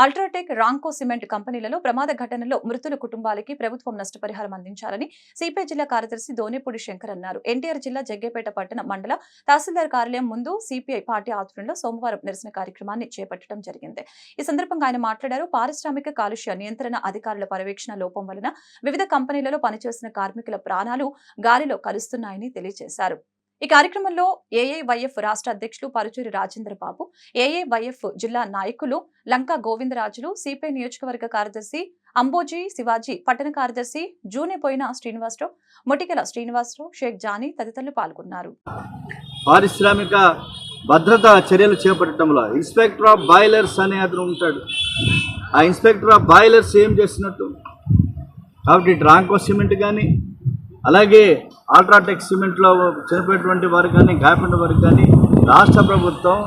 UltraTech, Ramco cement కంపెనీలలో ప్రమాద ఘటనలో మృతుల కుటుంబాలకి ప్రభుత్వం నష్టపరిహారం అందించాలని సిపిఐ జిల్లా కార్యదర్శి దోనేపూడి శంకర్ అన్నారు. ఎన్టీఆర్ జిల్లా జగ్గేపేట పట్టణ మండల తహసీల్దార్ కార్యాలయం ముందు సిపిఐ పార్టీ ఆధ్వర్యంలో సోమవారం నిరసన కార్యక్రమాన్ని చేపట్టడం జరిగింది. ఈ సందర్భంగా ఆయన మాట్లాడారు. పారిశ్రామిక కాలుష్య నియంత్రణ అధికారుల పర్యవేక్షణ లోపం వలన వివిధ కంపెనీలలో పనిచేస్తున్న కార్మికుల ప్రాణాలు గాలిలో కలుస్తున్నాయని తెలియజేశారు. ఈ కార్యక్రమంలో ఏఐవైఎఫ్ రాష్ట్ర అధ్యక్షులు పరుచూరి రాజేంద్ర బాబు, ఏఐవైఎఫ్ జిల్లా నాయకులు లంకా గోవిందరాజులు, సిపిఐ నియోజకవర్గ కార్యదర్శి అంబోజీ శివాజీ, పట్టణ కార్యదర్శి జూనేపోయిన శ్రీనివాసరావు, ముటికల శ్రీనివాసరావు, షేక్ జానీ తదితరులు పాల్గొన్నారు. పారిశ్రామిక భద్రతా చర్యలు చేపట్టడంలో ఇన్స్పెక్టర్ ఆఫ్ బాయిలర్స్ అనే అతను ఉంటాడు. ఆ ఇన్స్పెక్టర్ ఆఫ్ బాయిలర్స్ ఏం చేస్తున్నట్టు కాబట్టి రాంకో సిమెంట్ కానీ అలాగే అల్ట్రాటెక్ సిమెంట్లో చనిపోయేటువంటి వారికి కానీ గాయపడిన వారికి కానీ రాష్ట్ర ప్రభుత్వం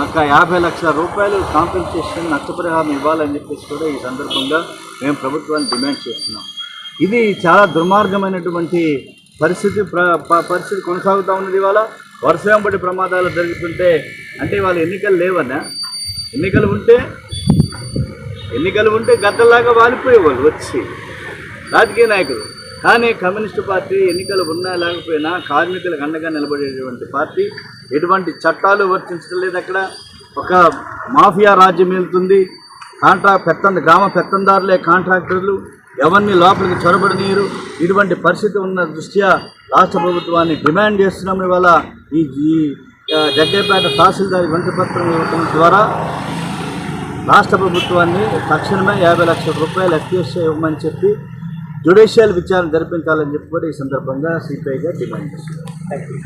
ఒక 50 లక్షల రూపాయలు కాంపెన్సేషన్ నష్టపరిహారం ఇవ్వాలని చెప్పేసి కూడా ఈ సందర్భంగా మేము ప్రభుత్వాన్ని డిమాండ్ చేస్తున్నాం. ఇది చాలా దుర్మార్గమైనటువంటి పరిస్థితి కొనసాగుతూ ఉన్నది. ఇవాళ వర్షం పడి ప్రమాదాలు జరుగుతుంటే అంటే వాళ్ళు ఎన్నికలు లేవన్నా, ఎన్నికలు ఉంటే గద్దలాగా వాలిపోయేవాళ్ళు వచ్చి రాజకీయ నాయకులు. కానీ కమ్యూనిస్టు పార్టీ ఎన్నికలు ఉన్నా లేకపోయినా కార్మికులకు అండగా నిలబడేటువంటి పార్టీ. ఎటువంటి చట్టాలు వర్తించడం లేదు. అక్కడ ఒక మాఫియా రాజ్యం వెళ్తుంది. గ్రామ పెత్తందారులే కాంట్రాక్టర్లు, ఎవరిని లోపలికి చొరబడనీయరు. ఇటువంటి పరిస్థితి ఉన్న దృష్ట్యా రాష్ట్ర ప్రభుత్వాన్ని డిమాండ్ చేస్తున్నాం. ఇవాళ ఈ జగ్గేపేట తహసీల్దార్ వినతిపత్రం ఇవ్వడం ద్వారా రాష్ట్ర ప్రభుత్వాన్ని తక్షణమే 50 లక్షల రూపాయలు ఎఫ్టీఎస్ ఇవ్వమని చెప్పి జ్యుడిషియల్ విచారణ జరిపించాలని చెప్పి కూడా ఈ సందర్భంగా సిపిఐగా డిమాండ్ చేస్తున్నారు. Thank you.